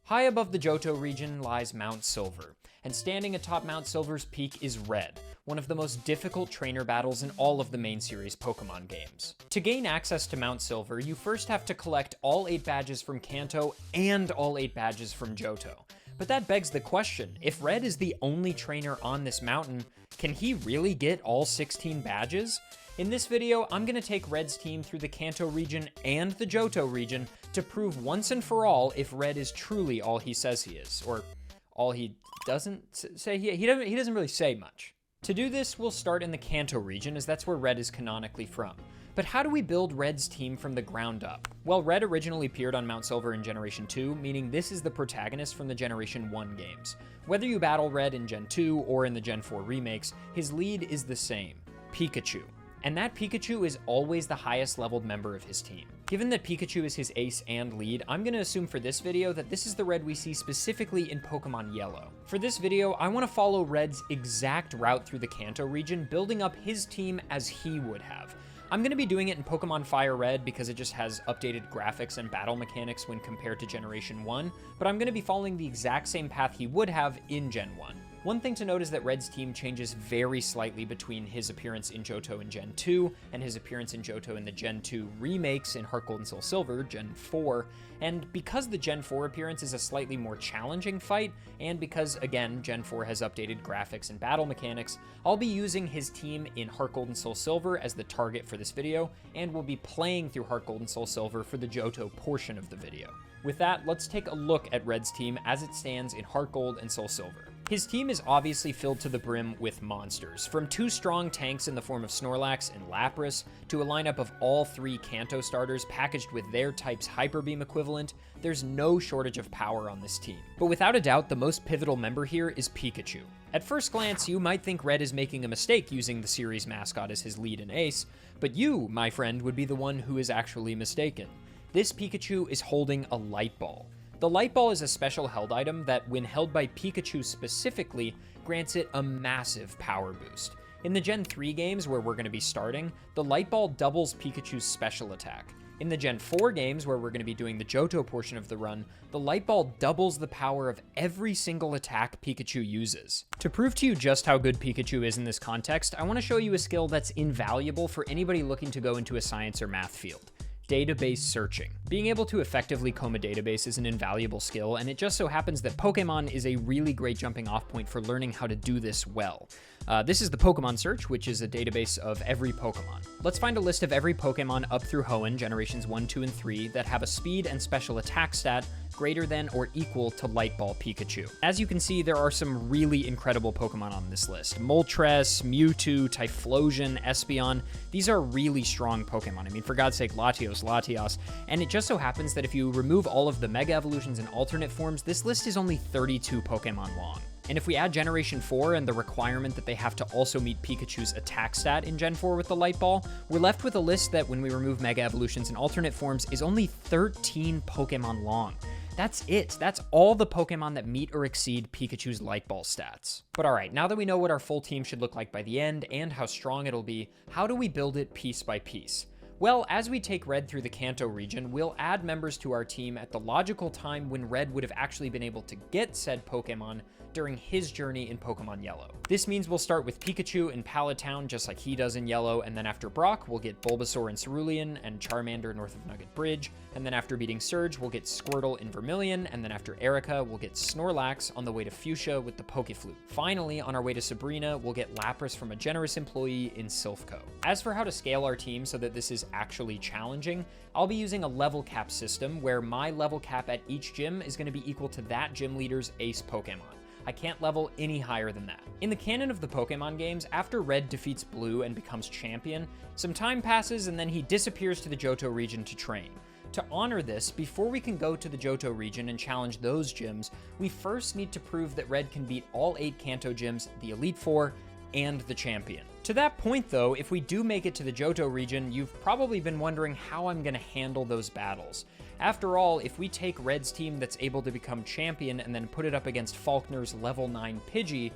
High above the Johto region lies Mount Silver, and standing atop Mount Silver's peak is Red, one of the most difficult trainer battles in all of the main series Pokemon games. To gain access to Mount Silver, you first have to collect all 8 badges from Kanto and all 8 badges from Johto. But that begs the question, if Red is the only trainer on this mountain, can he really get all 16 badges? In this video, I'm going to take Red's team through the Kanto region and the Johto region to prove once and for all if Red is truly all he says he is, or all he doesn't say he doesn't really say much. To do this, we'll start in the Kanto region, as that's where Red is canonically from. But how do we build Red's team from the ground up? Well, Red originally appeared on Mount Silver in Generation 2, meaning this is the protagonist from the Generation 1 games. Whether you battle Red in Gen 2 or in the Gen 4 remakes, his lead is the same, Pikachu. And that Pikachu is always the highest leveled member of his team. Given that Pikachu is his ace and lead, I'm going to assume for this video that this is the Red we see specifically in Pokemon Yellow. For this video, I want to follow Red's exact route through the Kanto region, building up his team as he would have. I'm going to be doing it in Pokemon Fire Red because it just has updated graphics and battle mechanics when compared to Generation 1, but I'm going to be following the exact same path he would have in Gen 1. One thing to note is that Red's team changes very slightly between his appearance in Johto in Gen 2 and his appearance in Johto in the Gen 2 remakes in Heart Gold and Soul Silver, Gen 4, and because the Gen 4 appearance is a slightly more challenging fight, and because, again, Gen 4 has updated graphics and battle mechanics, I'll be using his team in Heart Gold and Soul Silver as the target for this video, and we'll be playing through Heart Gold and Soul Silver for the Johto portion of the video. With that, let's take a look at Red's team as it stands in Heart Gold and Soul Silver. His team is obviously filled to the brim with monsters, from 2 strong tanks in the form of Snorlax and Lapras, to a lineup of all 3 Kanto starters packaged with their type's Hyper Beam equivalent. There's no shortage of power on this team. But without a doubt, the most pivotal member here is Pikachu. At first glance, you might think Red is making a mistake using the series mascot as his lead and ace, but you, my friend, would be the one who is actually mistaken. This Pikachu is holding a Light Ball. The Light Ball is a special held item that, when held by Pikachu specifically, grants it a massive power boost. In the Gen 3 games, where we're going to be starting, the Light Ball doubles Pikachu's special attack. In the Gen 4 games, where we're going to be doing the Johto portion of the run, the Light Ball doubles the power of every single attack Pikachu uses. To prove to you just how good Pikachu is in this context, I want to show you a skill that's invaluable for anybody looking to go into a science or math field. Database searching. Being able to effectively comb a database is an invaluable skill, and it just so happens that Pokemon is a really great jumping off point for learning how to do this well. This is the Pokemon Search, which is a database of every Pokemon. Let's find a list of every Pokemon up through Hoenn, Generations 1, 2, and 3, that have a speed and special attack stat greater than or equal to Light Ball Pikachu. As you can see, there are some really incredible Pokemon on this list. Moltres, Mewtwo, Typhlosion, Espeon. These are really strong Pokemon. I mean, for God's sake, Latios. And it just so happens that if you remove all of the Mega Evolutions and alternate forms, this list is only 32 Pokemon long. And if we add Generation 4 and the requirement that they have to also meet Pikachu's attack stat in Gen 4 with the Light Ball, we're left with a list that, when we remove Mega Evolutions and alternate forms, is only 13 Pokemon long. That's it. That's all the Pokemon that meet or exceed Pikachu's Light Ball stats. But alright, now that we know what our full team should look like by the end and how strong it'll be, how do we build it piece by piece? Well, as we take Red through the Kanto region, we'll add members to our team at the logical time when Red would have actually been able to get said Pokemon during his journey in Pokemon Yellow. This means we'll start with Pikachu in Pallet Town, just like he does in Yellow, and then after Brock, we'll get Bulbasaur in Cerulean and Charmander north of Nugget Bridge, and then after beating Surge, we'll get Squirtle in Vermilion, and then after Erica, we'll get Snorlax on the way to Fuchsia with the Pokeflute. Finally, on our way to Sabrina, we'll get Lapras from a generous employee in Silphco. As for how to scale our team so that this is actually challenging, I'll be using a level cap system where my level cap at each gym is going to be equal to that gym leader's ace Pokemon. I can't level any higher than that. In the canon of the Pokemon games, after Red defeats Blue and becomes champion, some time passes and then he disappears to the Johto region to train. To honor this, before we can go to the Johto region and challenge those gyms, we first need to prove that Red can beat all 8 Kanto gyms, the Elite Four, and the champion. To that point though, if we do make it to the Johto region, you've probably been wondering how I'm going to handle those battles. After all, if we take Red's team that's able to become champion and then put it up against Falkner's level 9 Pidgey,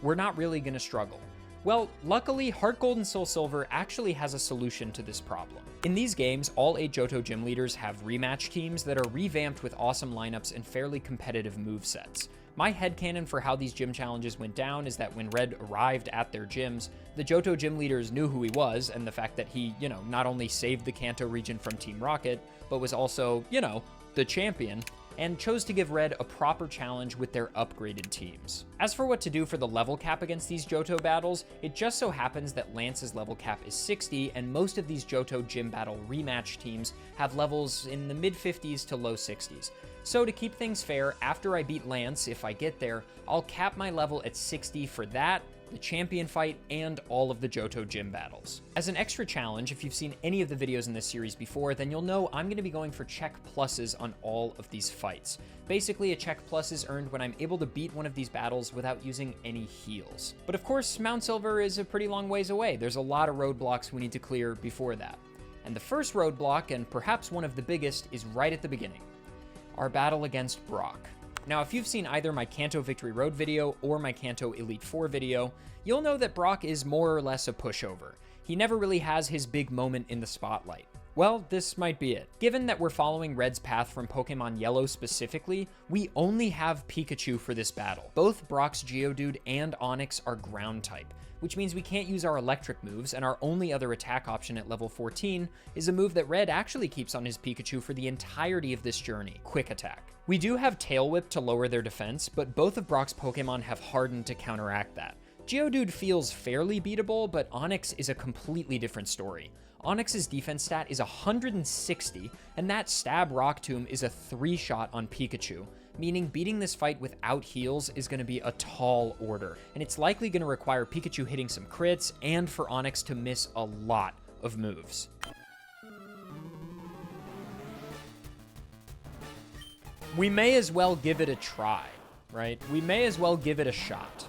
we're not really going to struggle. Well, luckily, Heart Gold and Soul Silver actually has a solution to this problem. In these games, all 8 Johto Gym leaders have rematch teams that are revamped with awesome lineups and fairly competitive movesets. My headcanon for how these gym challenges went down is that when Red arrived at their gyms, the Johto Gym leaders knew who he was, and the fact that he, not only saved the Kanto region from Team Rocket, but was also, the champion, and chose to give Red a proper challenge with their upgraded teams. As for what to do for the level cap against these Johto battles, it just so happens that Lance's level cap is 60, and most of these Johto Gym Battle rematch teams have levels in the mid-50s to low 60s. So to keep things fair, after I beat Lance, if I get there, I'll cap my level at 60 for that, the champion fight, and all of the Johto Gym battles. As an extra challenge, if you've seen any of the videos in this series before, then you'll know I'm going to be going for check pluses on all of these fights. Basically, a check plus is earned when I'm able to beat one of these battles without using any heals. But of course, Mount Silver is a pretty long ways away. There's a lot of roadblocks we need to clear before that. And the first roadblock, and perhaps one of the biggest, is right at the beginning. Our battle against Brock. Now, if you've seen either my Kanto Victory Road video or my Kanto Elite 4 video, you'll know that Brock is more or less a pushover. He never really has his big moment in the spotlight. Well, this might be it. Given that we're following Red's path from Pokemon Yellow specifically, we only have Pikachu for this battle. Both Brock's Geodude and Onix are ground type, which means we can't use our electric moves, and our only other attack option at level 14 is a move that Red actually keeps on his Pikachu for the entirety of this journey, Quick Attack. We do have Tail Whip to lower their defense, but both of Brock's Pokemon have Hardened to counteract that. Geodude feels fairly beatable, but Onix is a completely different story. Onix's defense stat is 160, and that Stab Rock Tomb is a 3-shot on Pikachu, meaning beating this fight without heals is going to be a tall order, and it's likely going to require Pikachu hitting some crits and for Onix to miss a lot of moves. We may as well give it a try, right? We may as well give it a shot.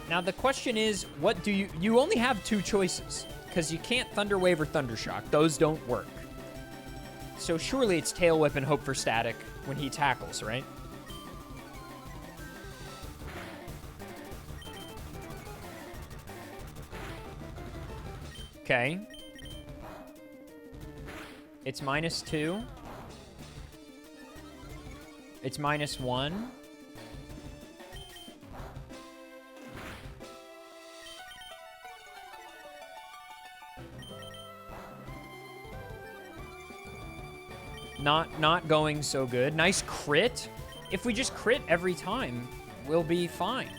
Now the question is, what do you only have 2 choices, because you can't Thunder Wave or Thunder Shock. Those don't work. So surely it's Tail Whip and hope for static when he tackles, right? Okay. It's -2. It's -1. Not going so good. Nice crit. If we just crit every time, we'll be fine.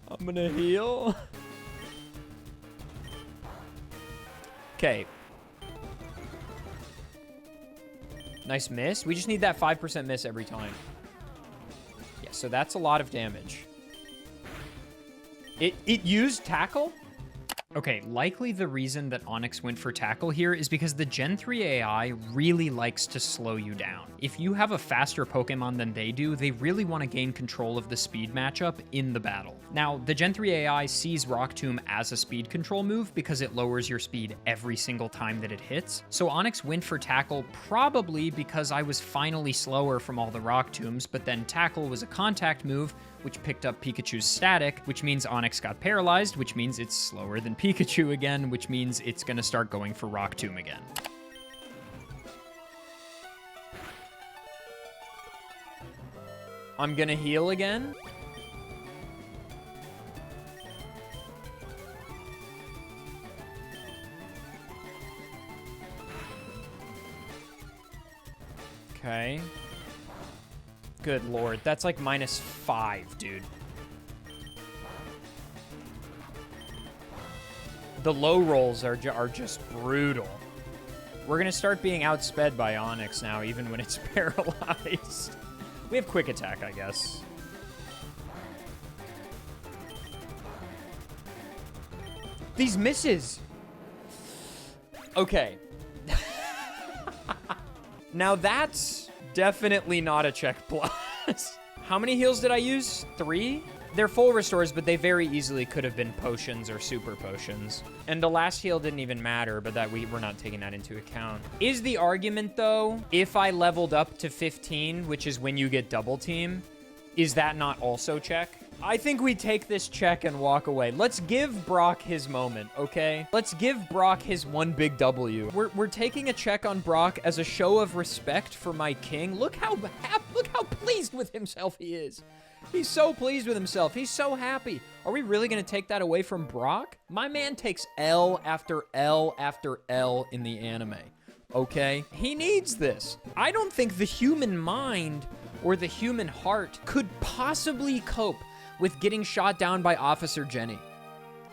I'm gonna heal. Okay. Nice miss. We just need that 5% miss every time. Yeah, so that's a lot of damage. It used Tackle? Okay, likely the reason that Onix went for Tackle here is because the Gen 3 AI really likes to slow you down. If you have a faster Pokemon than they do, they really want to gain control of the speed matchup in the battle. Now, the Gen 3 AI sees Rock Tomb as a speed control move because it lowers your speed every single time that it hits. So Onix went for Tackle probably because I was finally slower from all the Rock Tombs, but then Tackle was a contact move, which picked up Pikachu's static, which means Onix got paralyzed, which means it's slower than Pikachu again, which means it's gonna start going for Rock Tomb again. I'm gonna heal again. Okay. Good lord, that's like -5, dude. The low rolls are just brutal. We're gonna start being outsped by Onix now, even when it's paralyzed. We have Quick Attack, I guess. These misses! Okay. Now that's definitely not a check plus. How many heals did I use? 3? They're full restores, but they very easily could have been potions or super potions. And the last heal didn't even matter, but that we're not taking that into account. Is the argument, though, if I leveled up to 15, which is when you get double team, is that not also check? I think we take this check and walk away. Let's give Brock his moment, okay? Let's give Brock his one big W. We're taking a check on Brock as a show of respect for my king. Look how pleased with himself he is. He's so pleased with himself. He's so happy. Are we really going to take that away from Brock? My man takes L after L after L in the anime, okay? He needs this. I don't think the human mind or the human heart could possibly cope with getting shot down by Officer Jenny.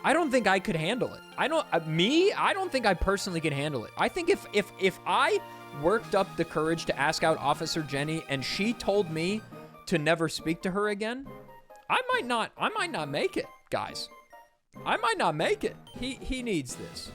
I don't think I could handle it. I don't think I personally could handle it. I think if I worked up the courage to ask out Officer Jenny and she told me to never speak to her again, I might not make it, guys. I might not make it. He needs this.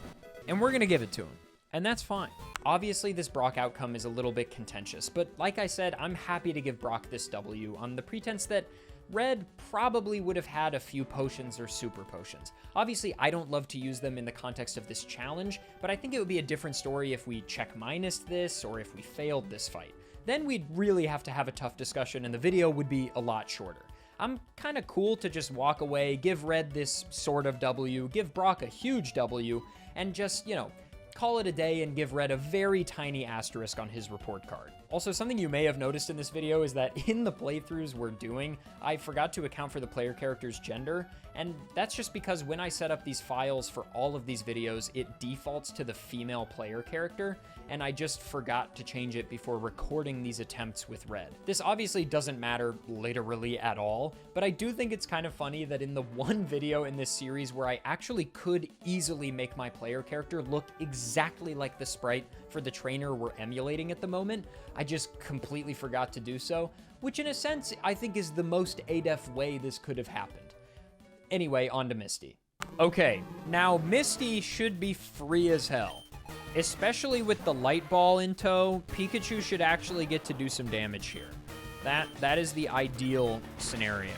And we're gonna give it to him. And that's fine. Obviously, this Brock outcome is a little bit contentious, but like I said, I'm happy to give Brock this W on the pretense that Red probably would have had a few potions or super potions. Obviously, I don't love to use them in the context of this challenge, but I think it would be a different story if we check minused this or if we failed this fight. Then we'd really have to have a tough discussion and the video would be a lot shorter. I'm kind of cool to just walk away, give Red this sort of W, give Brock a huge W, and just, you know, call it a day and give Red a very tiny asterisk on his report card. Also, something you may have noticed in this video is that in the playthroughs we're doing, I forgot to account for the player character's gender, and that's just because when I set up these files for all of these videos, it defaults to the female player character, and I just forgot to change it before recording these attempts with Red. This obviously doesn't matter literally at all, but I do think it's kind of funny that in the one video in this series where I actually could easily make my player character look exactly like the sprite for the trainer we're emulating at the moment, I just completely forgot to do so, which in a sense I think is the most ADEF way this could have happened. Anyway, on to Misty. Okay, now Misty should be free as hell. Especially with the light ball in tow, Pikachu should actually get to do some damage here. That is the ideal scenario.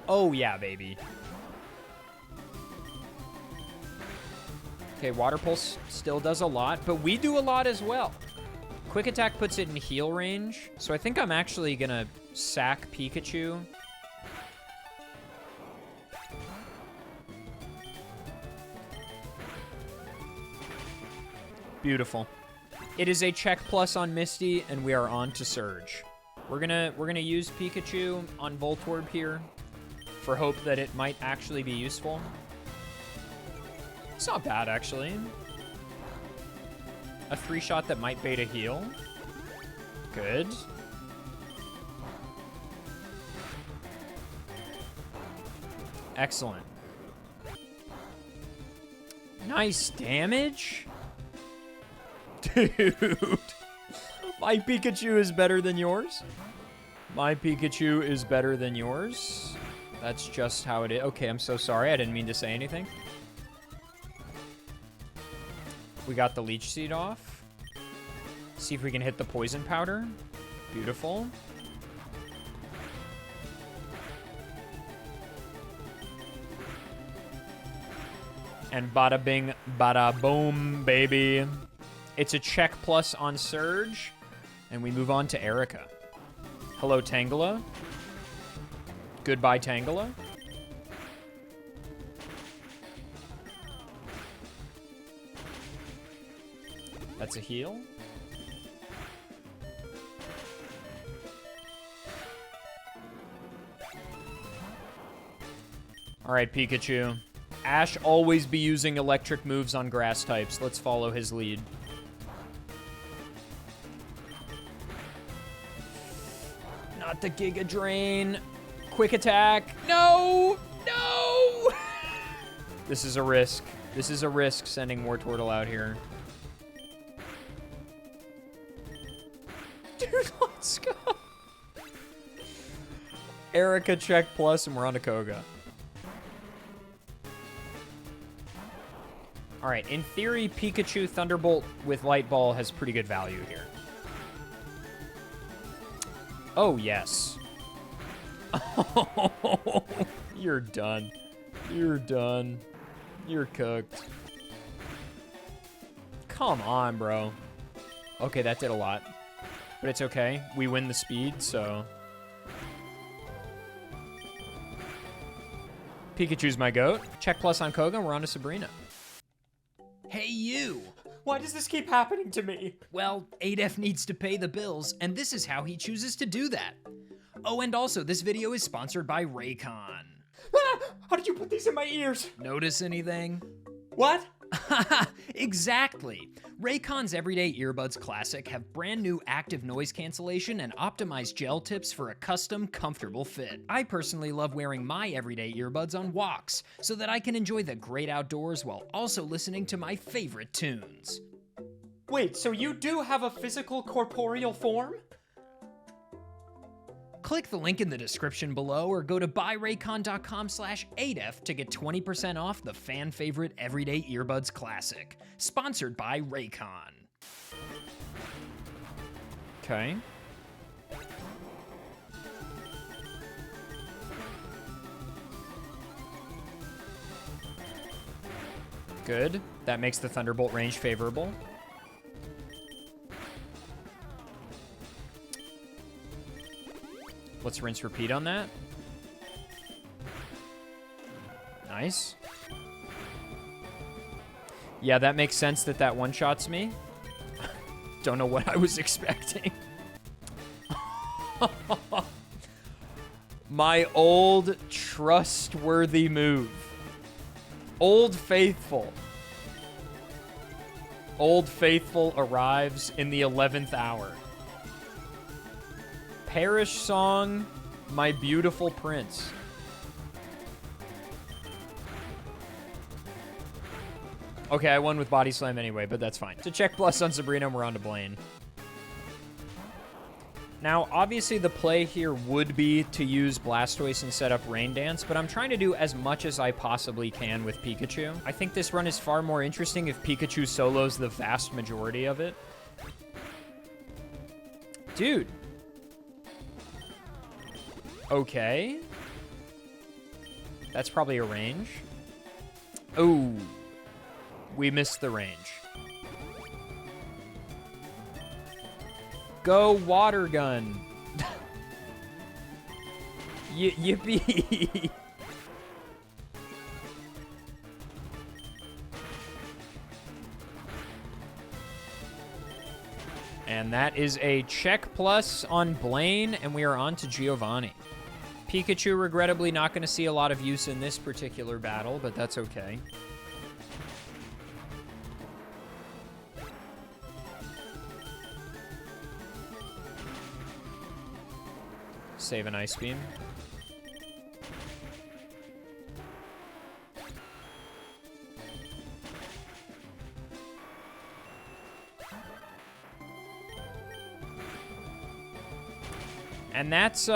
Oh yeah, baby. Okay, Water Pulse still does a lot, but we do a lot as well. Quick Attack puts it in heal range, so I think I'm actually gonna sack Pikachu. Beautiful. It is a check plus on Misty, and we are on to Surge. We're gonna use Pikachu on Voltorb here for hope that it might actually be useful. It's not bad, actually. A 3-shot that might bait a heal. Good. Excellent. Nice damage. Dude. My Pikachu is better than yours. My Pikachu is better than yours. That's just how it is. Okay, I'm so sorry. I didn't mean to say anything. We got the Leech Seed off. See if we can hit the Poison Powder. Beautiful. And bada bing, bada boom, baby. It's a check plus on Surge. And we move on to Erica. Hello, Tangela. Goodbye, Tangela. That's a heal. All right, Pikachu. Ash always be using electric moves on grass types. Let's follow his lead. Not the Giga Drain. Quick Attack. No! No! This is a risk. This is a risk sending Wartortle out here. Dude, let's go. Erica check plus, and we're on to Koga. All right, in theory, Pikachu Thunderbolt with Light Ball has pretty good value here. Oh, yes. Oh, you're done. You're done. You're cooked. Come on, bro. Okay, that did a lot. But it's okay. We win the speed, so... Pikachu's my goat. Check plus on Koga, and we're on to Sabrina. Hey, you! Why does this keep happening to me? Well, ADEF needs to pay the bills, and this is how he chooses to do that. Oh, and also, this video is sponsored by Raycon. Ah! How did you put these in my ears? Notice anything? What? Exactly. Raycon's Everyday Earbuds Classic have brand new active noise cancellation and optimized gel tips for a custom, comfortable fit. I personally love wearing my everyday earbuds on walks so that I can enjoy the great outdoors while also listening to my favorite tunes. Wait, so you do have a physical corporeal form? Click the link in the description below or go to buyraycon.com/ADEF to get 20% off the fan favorite Everyday Earbuds Classic. Sponsored by Raycon. Okay. Good. That makes the Thunderbolt range favorable. Let's rinse repeat on that. Nice. Yeah, that makes sense that that one-shots me. Don't know what I was expecting. My old trustworthy move. Old Faithful. Old Faithful arrives in the 11th hour. Parish song, My Beautiful Prince. Okay, I won with Body Slam anyway, but that's fine. So check plus on Sabrina, and we're on to Blaine. Now, obviously the play here would be to use Blastoise and set up Rain Dance, but I'm trying to do as much as I possibly can with Pikachu. I think this run is far more interesting if Pikachu solos the vast majority of it. Dude. Okay. That's probably a range. Oh. We missed the range. Go water gun. Yippee. And that is a check plus on Blaine, and we are on to Giovanni. Pikachu, regrettably, not going to see a lot of use in this particular battle, but that's okay. Save an Ice Beam. And that's,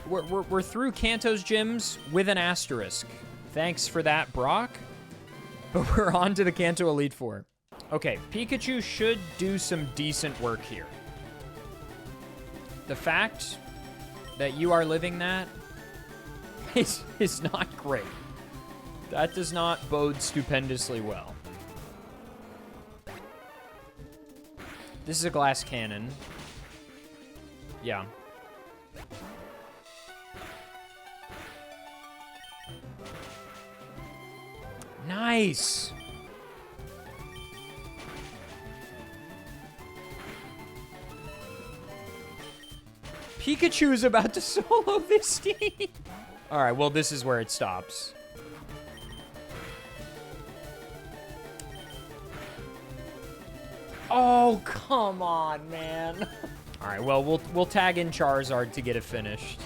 we're through Kanto's gyms with an asterisk. Thanks for that, Brock. But we're on to the Kanto Elite Four. Okay, Pikachu should do some decent work here. The fact that you are living that is not great. That does not bode stupendously well. This is a glass cannon. Yeah. Nice. Pikachu is about to solo this team. All right, well, this is where it stops. Oh, come on, man. All right, well, we'll tag in Charizard to get it finished.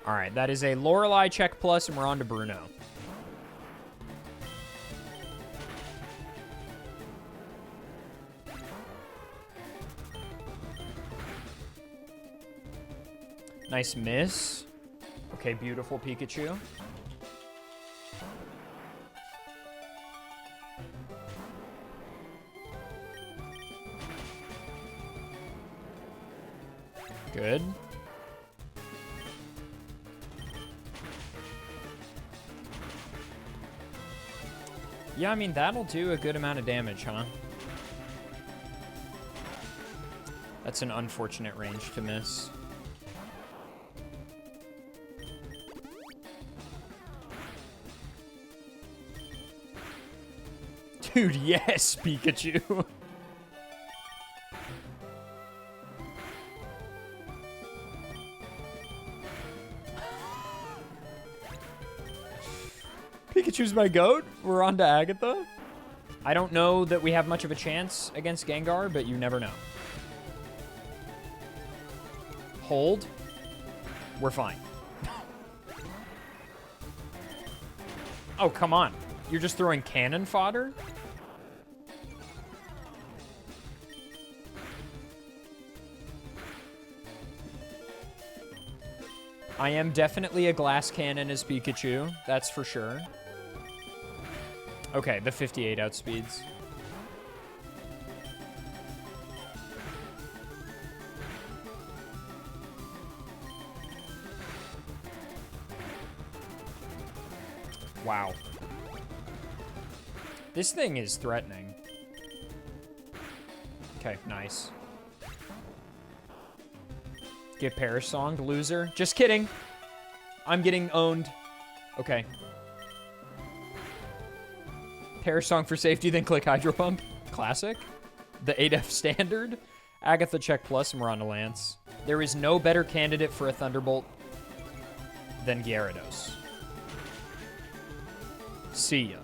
All right, that is a Lorelei check plus, and we're on to Bruno. Nice miss. Okay, beautiful Pikachu. Good. Yeah, I mean, that'll do a good amount of damage, huh? That's an unfortunate range to miss. Dude, yes, Pikachu. Pikachu's my goat. We're on to Agatha. I don't know that we have much of a chance against Gengar, but you never know. Hold. We're fine. Oh, come on. You're just throwing cannon fodder? I am definitely a glass cannon as Pikachu. That's for sure. Okay, the 58 outspeeds. Wow. This thing is threatening. Okay, nice. Get Perish Songed, loser. Just kidding. I'm getting owned. Okay. Perish Song for safety, then click Hydro Pump. Classic. The 8F standard. Agatha check plus, and we're on to Lance. There is no better candidate for a Thunderbolt than Gyarados. See ya.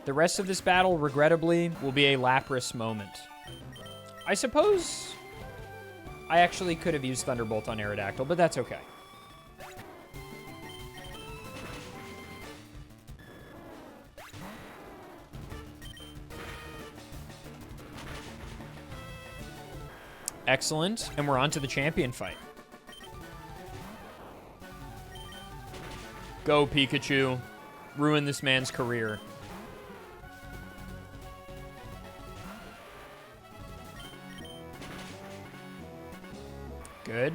The rest of this battle, regrettably, will be a Lapras moment. I suppose I actually could have used Thunderbolt on Aerodactyl, but that's okay. Excellent, and we're on to the champion fight. Go, Pikachu. Ruin this man's career. Good.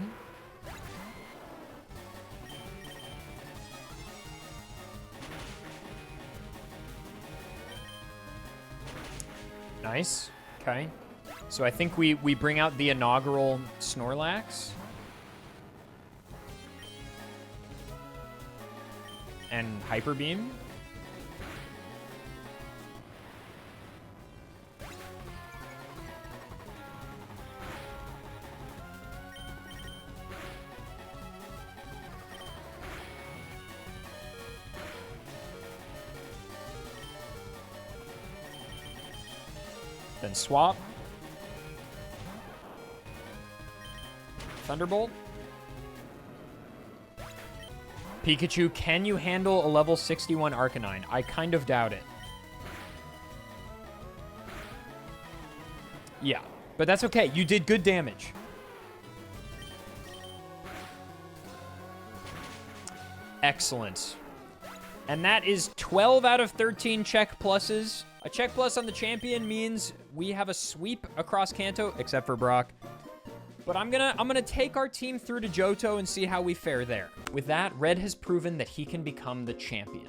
Nice. Okay. So I think we bring out the inaugural Snorlax. And Hyper Beam. Then swap. Thunderbolt. Pikachu, can you handle a level 61 Arcanine? I kind of doubt it. Yeah, but that's okay. You did good damage. Excellent. And that is 12 out of 13 check pluses. A check plus on the champion means we have a sweep across Kanto, except for Brock. But I'm gonna take our team through to Johto and see how we fare there. With that, Red has proven that he can become the champion.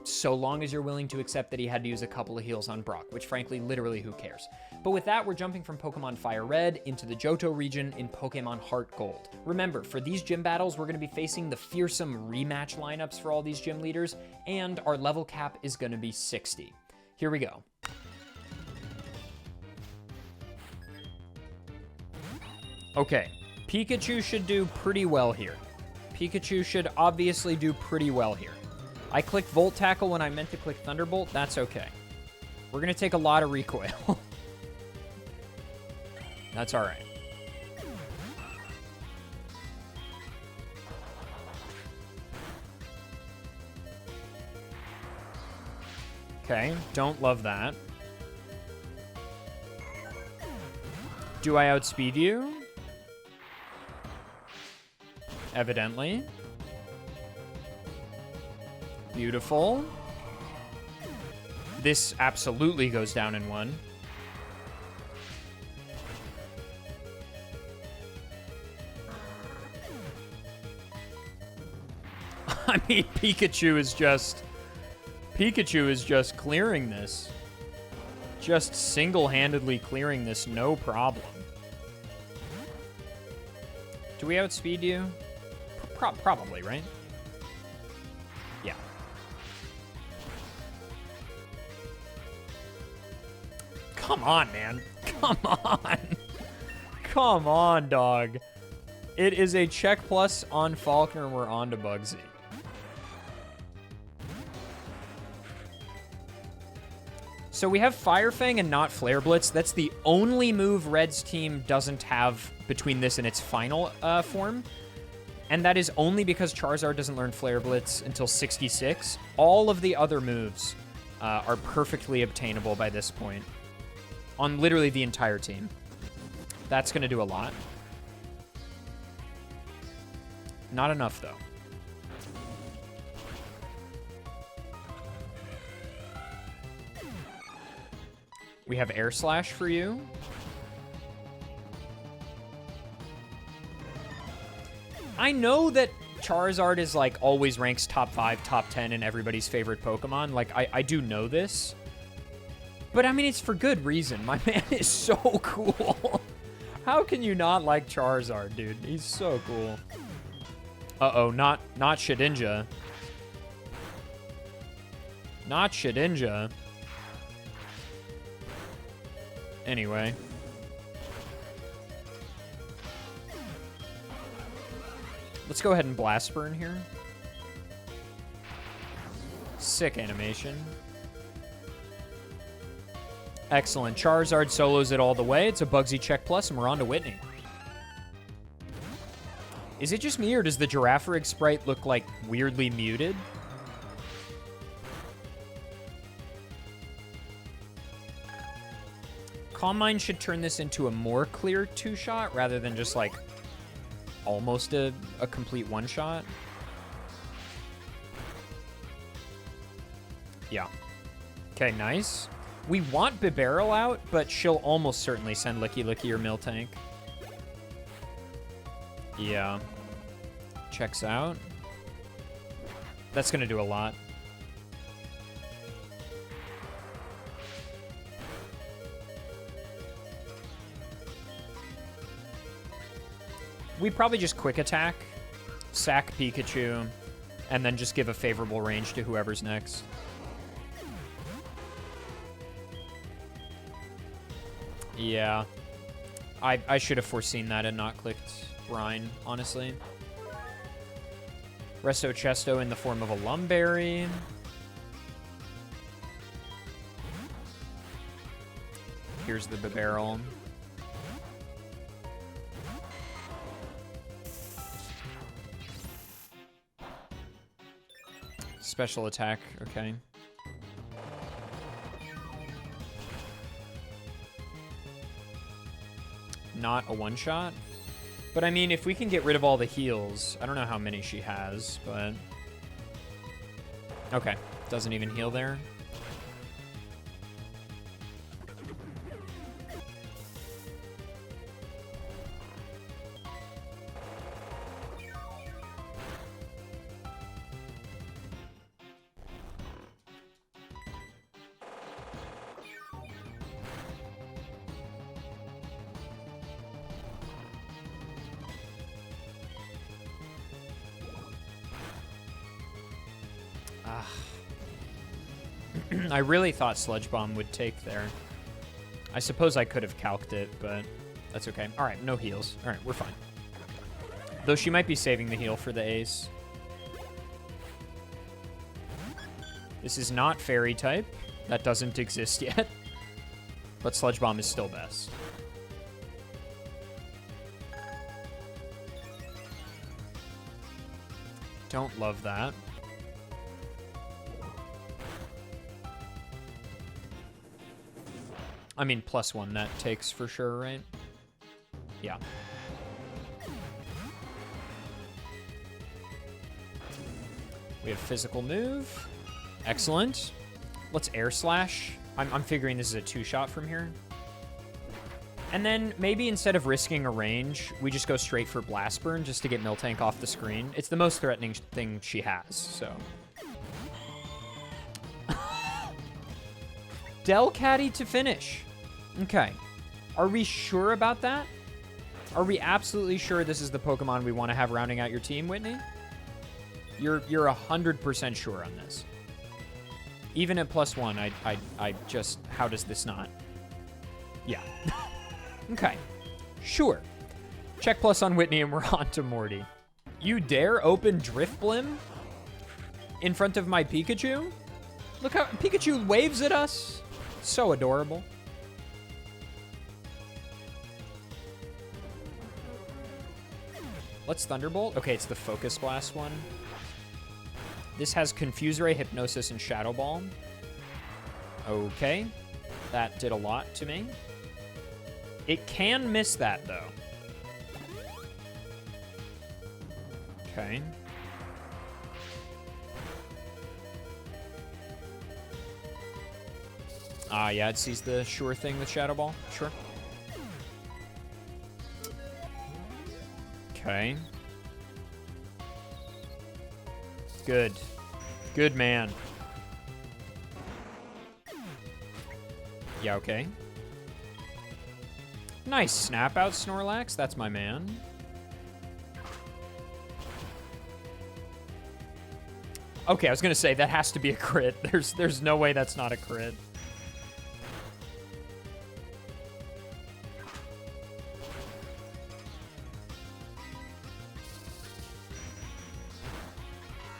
So long as you're willing to accept that he had to use a couple of heals on Brock, which frankly, literally, who cares? But with that, we're jumping from Pokemon Fire Red into the Johto region in Pokemon Heart Gold. Remember, for these gym battles, we're gonna be facing the fearsome rematch lineups for all these gym leaders, and our level cap is gonna be 60. Here we go. Okay, Pikachu should do pretty well here. Pikachu should obviously do pretty well here. I clicked Volt Tackle when I meant to click Thunderbolt. That's okay. We're going to take a lot of recoil. That's all right. Okay, don't love that. Do I outspeed you? Evidently. Beautiful. This absolutely goes down in one. I mean, Pikachu is just clearing this. Just single-handedly clearing this, no problem. Do we outspeed you? Probably, right? Yeah. Come on, man. Come on. Come on, dog. It is a check plus on Falkner, and we're on to Bugsy. So we have Fire Fang and not Flare Blitz. That's the only move Red's team doesn't have between this and its final form. And that is only because Charizard doesn't learn Flare Blitz until 66. All of the other moves are perfectly obtainable by this point on literally the entire team. That's going to do a lot. Not enough, though. We have Air Slash for you. I know that Charizard is, like, always ranks top 5, top 10 in everybody's favorite Pokemon. Like, I do know this. But, I mean, it's for good reason. My man is so cool. How can you not like Charizard, dude? He's so cool. Uh-oh, not Shedinja. Not Shedinja. Anyway. Let's go ahead and Blast Burn here. Sick animation. Excellent. Charizard solos it all the way. It's a Bugsy check plus, and we're on to Whitney. Is it just me, or does the Girafarig sprite look, like, weirdly muted? Calm Mind should turn this into a more clear two-shot rather than just, like, almost a complete one-shot. Yeah. Okay, nice. We want Bibarel out, but she'll almost certainly send Licky Licky or Miltank. Yeah. Checks out. That's going to do a lot. We probably just quick attack, sack Pikachu, and then just give a favorable range to whoever's next. Yeah. I should have foreseen that and not clicked Brine, honestly. Resto Chesto in the form of a Lumberry. Here's the Bibarel. Special attack, okay. Not a one-shot. But I mean, if we can get rid of all the heals, I don't know how many she has, but... Okay, doesn't even heal there. I really thought Sludge Bomb would take there. I suppose I could have calced it, but that's okay. All right, no heals. All right, we're fine. Though she might be saving the heal for the ace. This is not Fairy type. That doesn't exist yet. But Sludge Bomb is still best. Don't love that. I mean, +1 that takes for sure, right? Yeah. We have physical move. Excellent. Let's Air Slash. I'm figuring this is a two-shot from here. And then maybe instead of risking a range, we just go straight for Blast Burn just to get Miltank off the screen. It's the most threatening thing she has, so... Delcatty to finish. Okay. Are we sure about that? Are we absolutely sure this is the Pokemon we want to have rounding out your team, Whitney? You're 100% sure on this. Even at +1, I just, how does this not? Yeah. Okay. Sure. Check plus on Whitney and we're on to Morty. You dare open Drifblim in front of my Pikachu? Look how Pikachu waves at us. So adorable. Let's Thunderbolt. Okay, it's the Focus Blast one. This has Confuse Ray, Hypnosis, and Shadow Ball. Okay. That did a lot to me. It can miss that, though. Okay. Yeah, it sees the sure thing with Shadow Ball. Sure. Okay. Good. Good man. Yeah, okay. Nice snap out, Snorlax. That's my man. Okay, I was gonna say that has to be a crit. There's no way that's not a crit.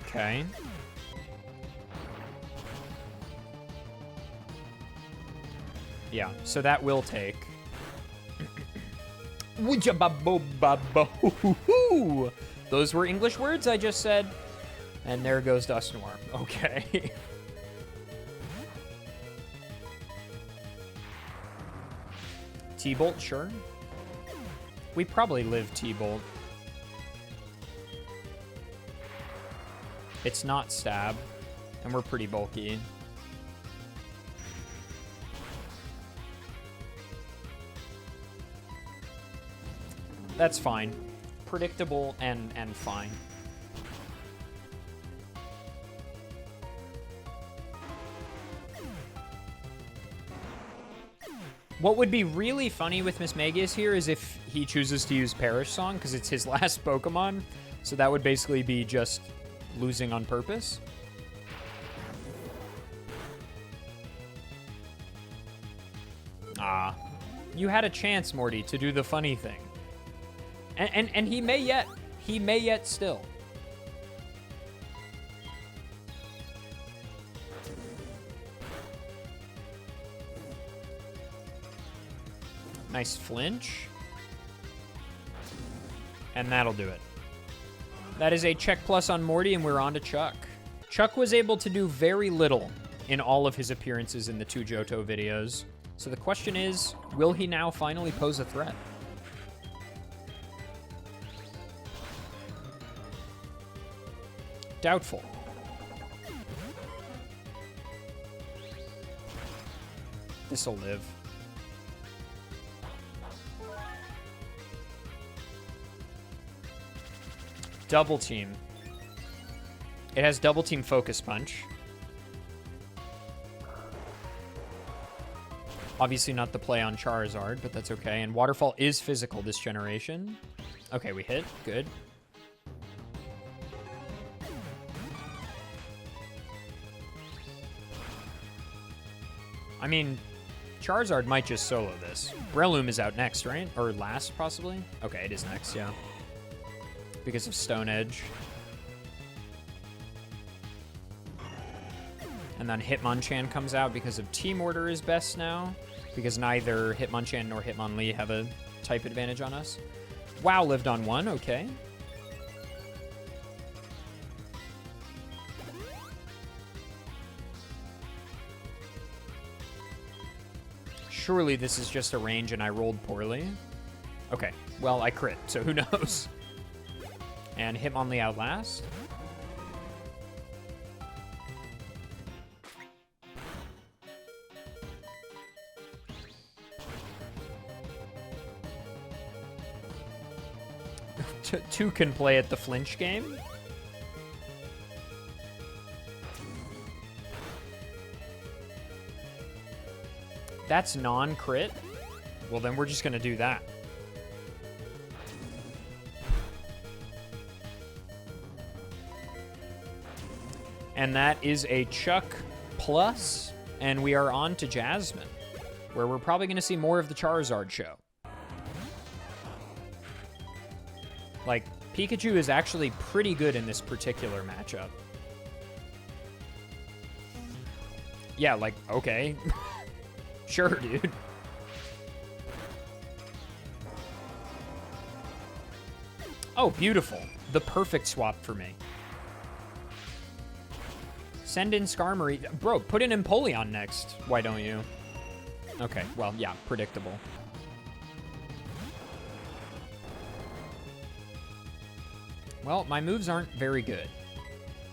Okay. Yeah, so that will take. Those were English words I just said. And there goes Dusknoir. Okay. T-Bolt, sure. We probably live T-Bolt. It's not Stab, and we're pretty bulky. That's fine. Predictable and fine. What would be really funny with Mismagius here is if he chooses to use Perish Song, because it's his last Pokemon. So that would basically be just losing on purpose. Ah. You had a chance, Morty, to do the funny thing. And he may yet. He may yet still. Nice flinch. And that'll do it. That is a check plus on Morty, and we're on to Chuck. Chuck was able to do very little in all of his appearances in the 2 Johto videos. So the question is, will he now finally pose a threat? Doubtful. This'll live. Double team. It has double team focus punch. Obviously not the play on Charizard, but that's okay. And Waterfall is physical this generation. Okay, we hit. Good. I mean, Charizard might just solo this. Breloom is out next, right? Or last, possibly? Okay, it is next, yeah. Because of Stone Edge. And then Hitmonchan comes out because of Team Order is best now. Because neither Hitmonchan nor Hitmonlee have a type advantage on us. WoW lived on 1, okay. Surely this is just a range and I rolled poorly. Okay, well, I crit, so who knows? And Hitmonlee out last. Two can play at the flinch game. That's non-crit? Well, then we're just going to do that. And that is a Chuck plus, and we are on to Jasmine, where we're probably going to see more of the Charizard show. Like, Pikachu is actually pretty good in this particular matchup. Yeah, like, okay. Sure, dude. Oh, beautiful. The perfect swap for me. Send in Skarmory. Bro, put in Empoleon next. Why don't you? Okay, well, yeah, predictable. Well, my moves aren't very good.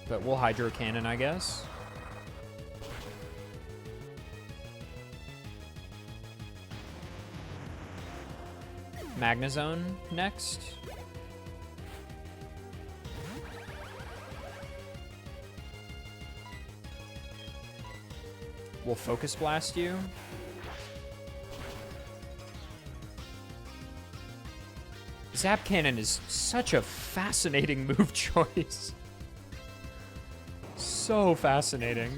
But we'll Hydro Cannon, I guess. Magnezone next. We'll Focus Blast you. Zap Cannon is such a fascinating move choice. So fascinating.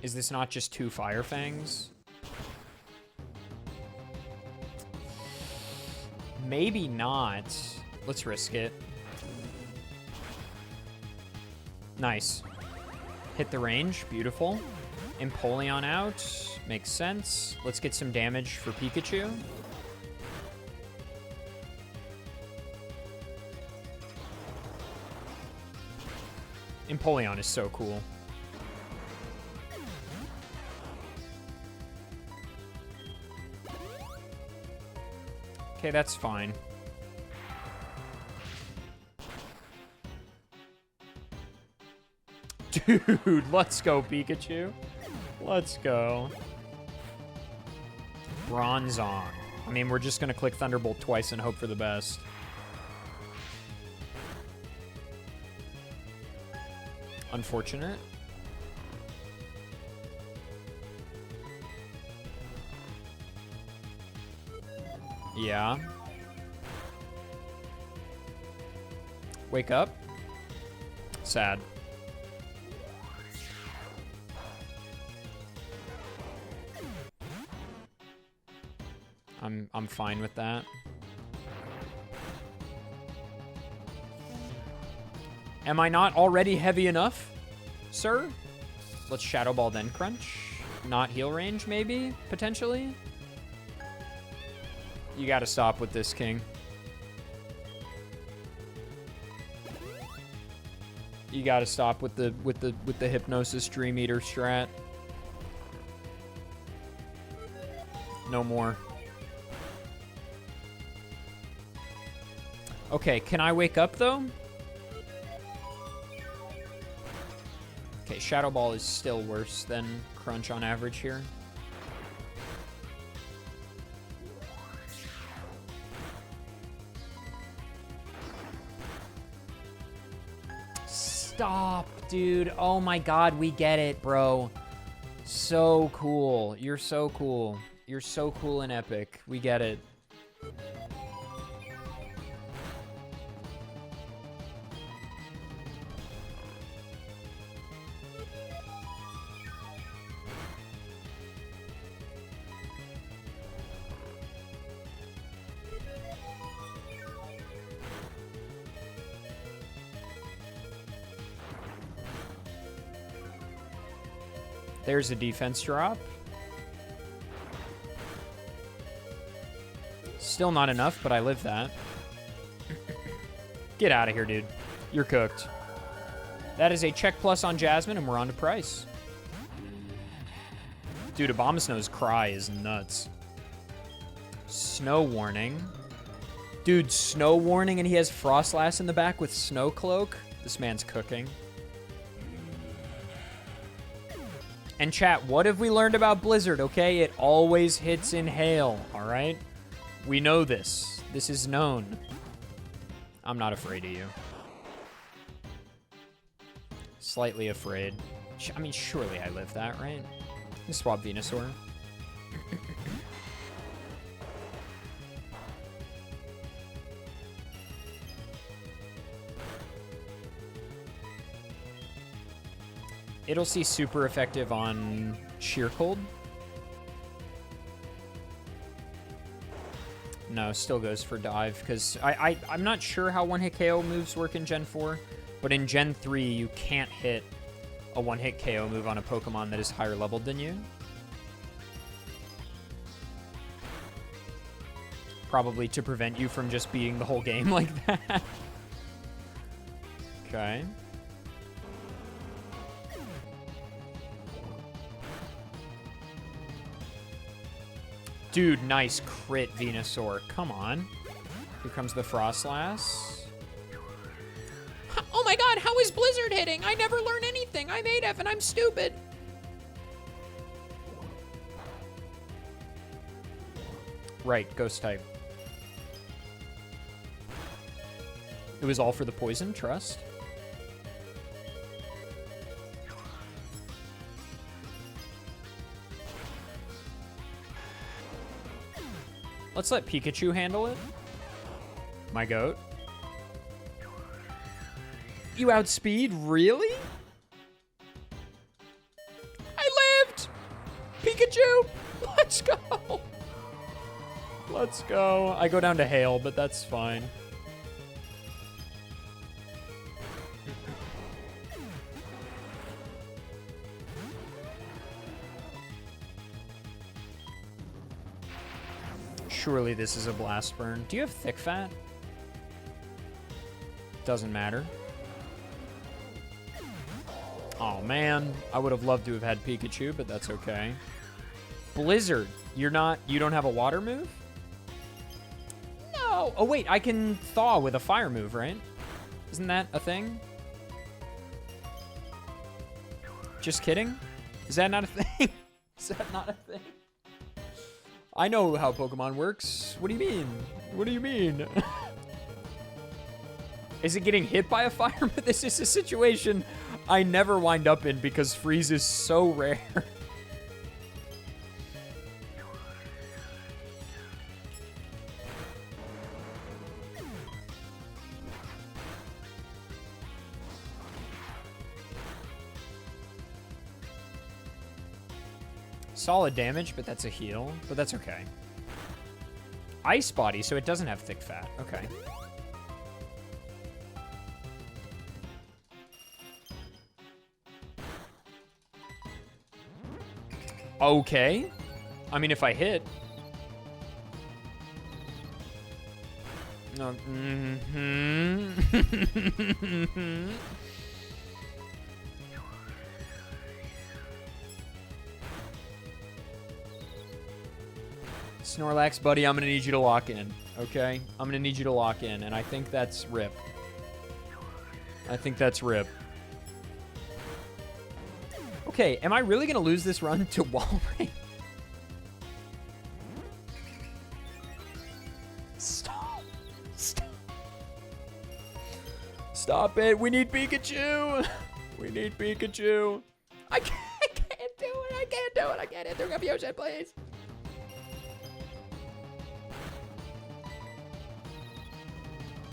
Is this not just 2 Fire Fangs? Maybe not. Let's risk it. Nice. Hit the range. Beautiful. Empoleon out. Makes sense. Let's get some damage for Pikachu. Empoleon is so cool. Okay, that's fine. Dude, let's go, Pikachu. Let's go. Bronzong. I mean, we're just going to click Thunderbolt twice and hope for the best. Unfortunate. Yeah. Wake up. Sad. I'm fine with that. Am I not already heavy enough, sir? Let's Shadow Ball then Crunch. Not heal range, maybe? Potentially? You gotta stop with this, King. You gotta stop with the Hypnosis Dream Eater strat. No more. Okay, can I wake up though? Okay, Shadow Ball is still worse than Crunch on average here. Stop, dude. Oh my god, we get it, bro. So cool. You're so cool. You're so cool and epic. We get it. There's a defense drop. Still not enough, but I live that. Get out of here, dude. You're cooked. That is a check plus on Jasmine, and we're on to Price. Dude, Abomasnow's cry is nuts. Snow Warning. Dude, Snow Warning, and he has Frostlass in the back with Snow Cloak. This man's cooking. And chat, what have we learned about Blizzard, okay? It always hits in hail, all right? We know this. This is known. I'm not afraid of you. Slightly afraid. I mean, surely I live that, right? Let's swap Venusaur. It'll see super effective on Sheer Cold. No, still goes for dive, because I'm not sure how one-hit KO moves work in Gen 4, but in Gen 3, you can't hit a one-hit KO move on a Pokemon that is higher leveled than you. Probably to prevent you from just beating the whole game like that. Okay. Dude, nice crit, Venusaur. Come on. Here comes the Frostlass. Oh my god, how is Blizzard hitting? I never learn anything. I'm 8F and I'm stupid. Right, Ghost type. It was all for the poison, trust. Let's let Pikachu handle it. My goat. You outspeed? Really? I lived! Pikachu! Let's go! Let's go. I go down to Hail, but that's fine. Surely this is a Blast Burn. Do you have Thick Fat? Doesn't matter. Oh man, I would have loved to have had Pikachu, but that's okay. Blizzard, you don't have a water move? No. Oh wait, I can thaw with a fire move, right? Isn't that a thing? Just kidding? Is that not a thing? Is that not a thing? I know how Pokemon works. What do you mean? What do you mean? Is it getting hit by a fire? This is a situation I never wind up in because freeze is so rare. Solid damage, but that's a heal. But that's okay. Ice Body, so it doesn't have Thick Fat. Okay. Okay. I mean, if I hit. No. Mm-hmm. Snorlax, buddy, I'm going to need you to lock in, okay? I'm going to need you to lock in, and I think that's RIP. I think that's RIP. Okay, am I really going to lose this run to Walrein? Stop. Stop. Stop it. We need Pikachu. We need Pikachu. I can't do it. I can't do it. I can't hit the confusion, please.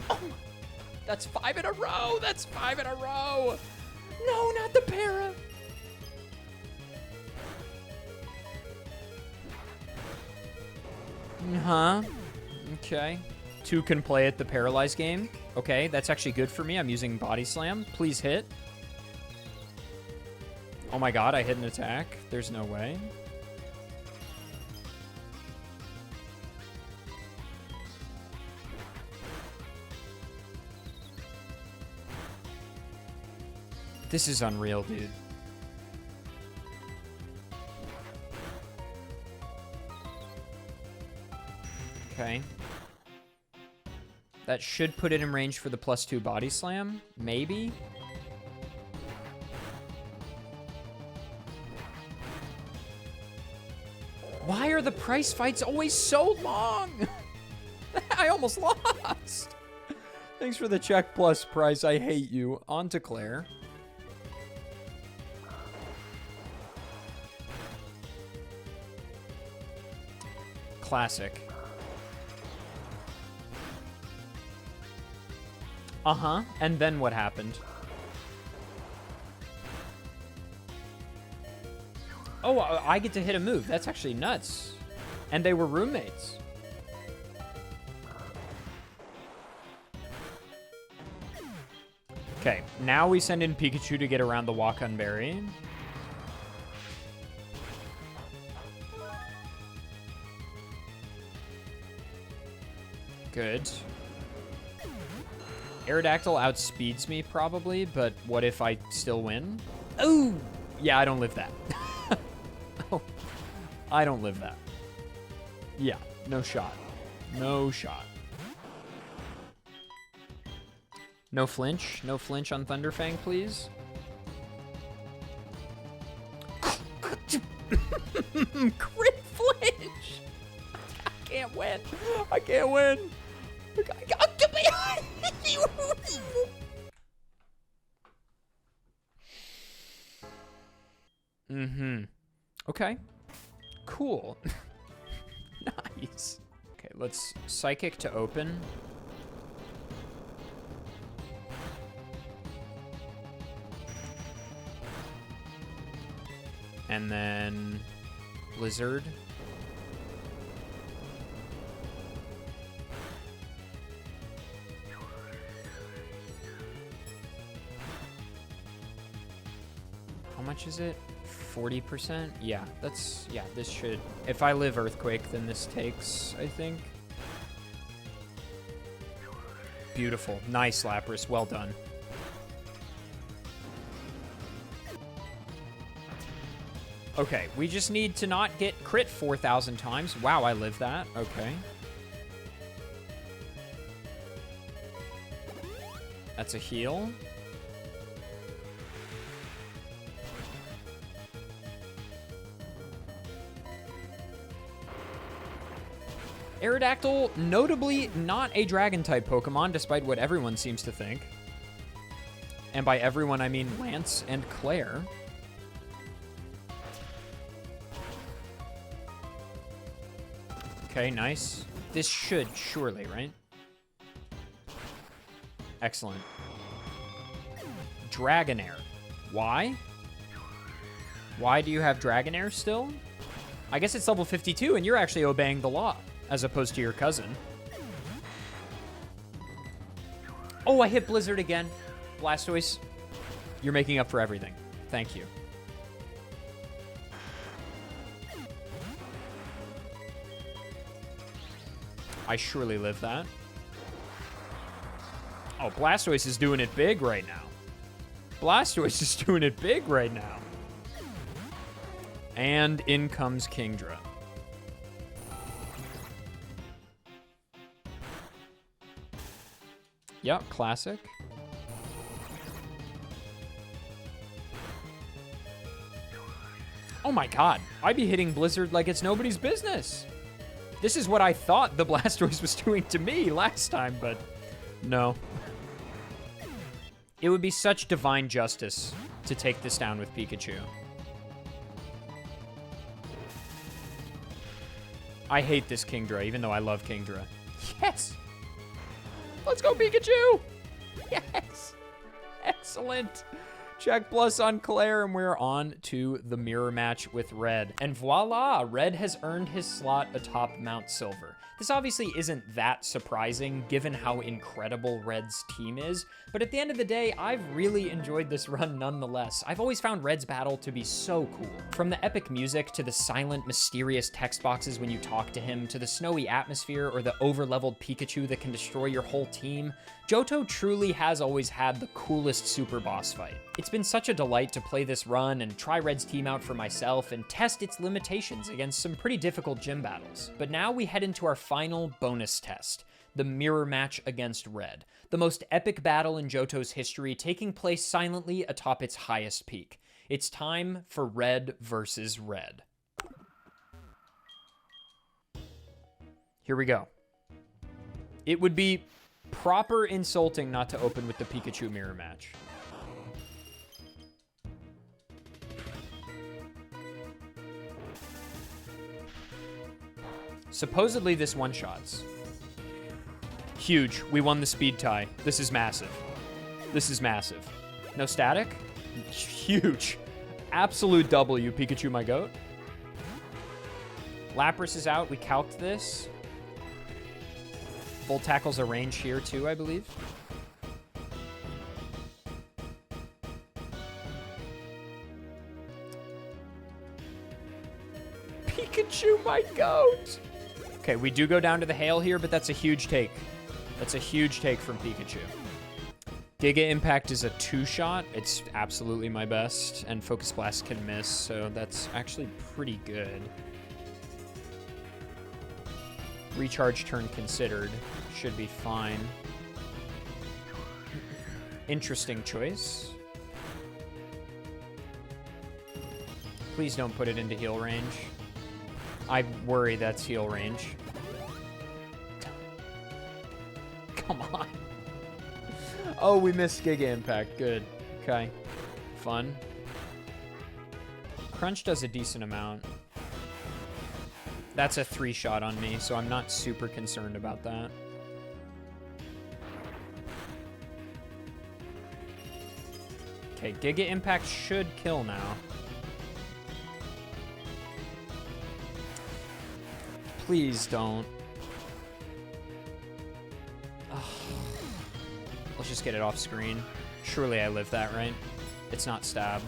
Oh, that's 5 in a row. That's 5 in a row. No, not the para. Huh? Okay. 2 can play at the paralyzed game. Okay, that's actually good for me. I'm using Body Slam. Please hit. Oh my god, I hit an attack. There's no way. This is unreal, dude. Okay. That should put it in range for the +2 Body Slam. Maybe. Why are the price fights always so long? I almost lost. Thanks for the check plus price. I hate you. On to Claire. Classic. Uh-huh. And then what happened? Oh, I get to hit a move. That's actually nuts. And they were roommates. Okay, now we send in Pikachu to get around the Wakun Berry. Good. Aerodactyl outspeeds me probably, but what if I still win? Oh, yeah, I don't live that. Oh, I don't live that. Yeah, no shot. No shot. No flinch. No flinch on Thunderfang, please. Crit flinch! I can't win. I can't win. Mm-hmm. Okay. Cool. Nice. Okay, let's Psychic to open. And then Blizzard. How much is it? 40%? Yeah, that's, yeah, this should, if I live Earthquake, then this takes, I think. Beautiful. Nice, Lapras. Well done. Okay, we just need to not get crit 4,000 times. Wow, I live that. Okay. That's a heal. Aerodactyl, notably not a Dragon-type Pokemon, despite what everyone seems to think. And by everyone, I mean Lance and Claire. Okay, nice. This should, surely, right? Excellent. Dragonair. Why? Why do you have Dragonair still? I guess it's level 52 and you're actually obeying the law, as opposed to your cousin. Oh, I hit Blizzard again. Blastoise, you're making up for everything. Thank you. I surely live that. Oh, Blastoise is doing it big right now. Blastoise is doing it big right now. And in comes Kingdra. Yep, classic. Oh my god, I'd be hitting Blizzard like it's nobody's business. This is what I thought the Blastoise was doing to me last time, but no. It would be such divine justice to take this down with Pikachu. I hate this Kingdra, even though I love Kingdra. Yes! Let's go, Pikachu! Yes! Excellent! Check plus on Claire, and we're on to the mirror match with Red. And voila, Red has earned his slot atop Mount Silver. This obviously isn't that surprising, given how incredible Red's team is, but at the end of the day, I've really enjoyed this run nonetheless. I've always found Red's battle to be so cool. From the epic music, to the silent, mysterious text boxes when you talk to him, to the snowy atmosphere, or the over-leveled Pikachu that can destroy your whole team, Johto truly has always had the coolest super boss fight. It's been such a delight to play this run and try Red's team out for myself and test its limitations against some pretty difficult gym battles. But now we head into our final bonus test, the mirror match against Red, the most epic battle in Johto's history, taking place silently atop its highest peak. It's time for Red versus Red. Here we go. It would be proper insulting not to open with the Pikachu mirror match. Supposedly this one-shots. Huge. We won the speed tie. This is massive. This is massive. No static? Huge. Absolute W, Pikachu, my goat. Lapras is out. We calced this. Volt Tackle's a range here, too, I believe. Pikachu, my goat. Okay, we do go down to the hail here, but that's a huge take. That's a huge take from Pikachu. Giga Impact is a 2-shot. It's absolutely my best, and Focus Blast can miss, so that's actually pretty good. Recharge turn considered. Should be fine. Interesting choice. Please don't put it into heal range. I worry that's heal range. Come on. Oh, we missed Giga Impact. Good. Okay. Fun. Crunch does a decent amount. That's a 3-shot on me, so I'm not super concerned about that. Okay, Giga Impact should kill now. Please don't. Ugh. Let's just get it off screen. Surely I live that, right? It's not stab.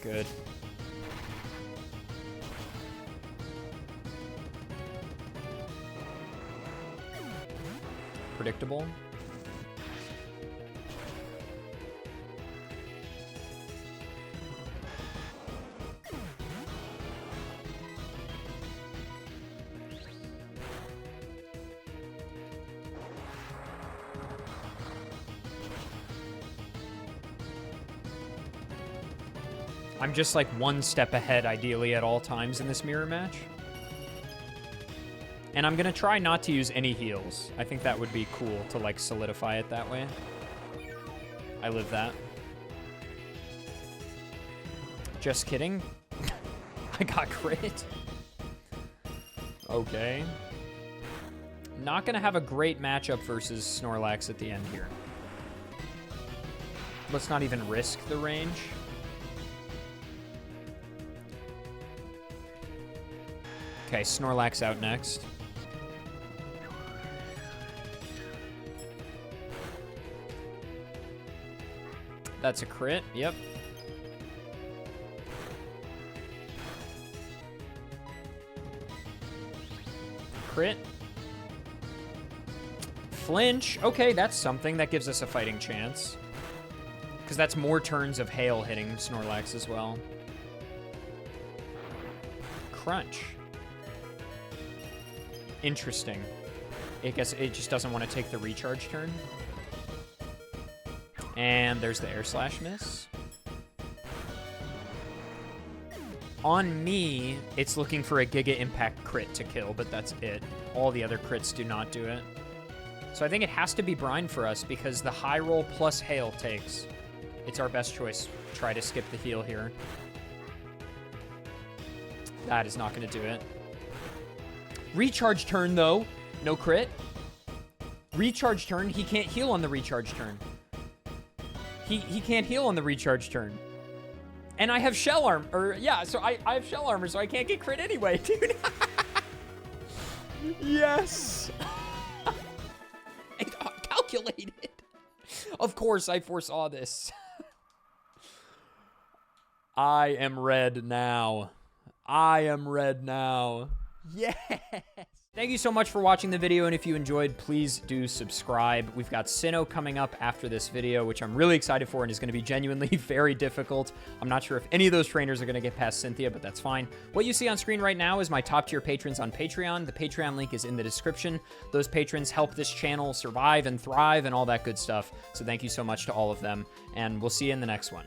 Good. Predictable. I'm just like one step ahead, ideally, at all times in this mirror match. And I'm going to try not to use any heals. I think that would be cool to, like, solidify it that way. I live that. Just kidding. I got crit. Okay. Not going to have a great matchup versus Snorlax at the end here. Let's not even risk the range. Okay, Snorlax out next. That's a crit, yep. Crit. Flinch. Okay, that's something. That gives us a fighting chance. Because that's more turns of hail hitting Snorlax as well. Crunch. Interesting. I guess it just doesn't want to take the recharge turn. And there's the Air Slash miss. On me, it's looking for a Giga Impact crit to kill, but that's it. All the other crits do not do it. So I think it has to be Brine for us because the high roll plus hail takes. It's our best choice. Try to skip the heal here. That is not going to do it. Recharge turn, though. No crit. Recharge turn. He can't heal on the recharge turn. He can't heal on the recharge turn. And I have shell armor. Or, yeah, so I have shell armor, so I can't get crit anyway, dude. Yes. Calculated. Of course, I foresaw this. I am red now. I am red now. Yes. Thank you so much for watching the video, and if you enjoyed, please do subscribe. We've got Sinnoh coming up after this video, which I'm really excited for and is going to be genuinely very difficult. I'm not sure if any of those trainers are going to get past Cynthia, but that's fine. What you see on screen right now is my top-tier patrons on Patreon. The Patreon link is in the description. Those patrons help this channel survive and thrive and all that good stuff, so thank you so much to all of them, and we'll see you in the next one.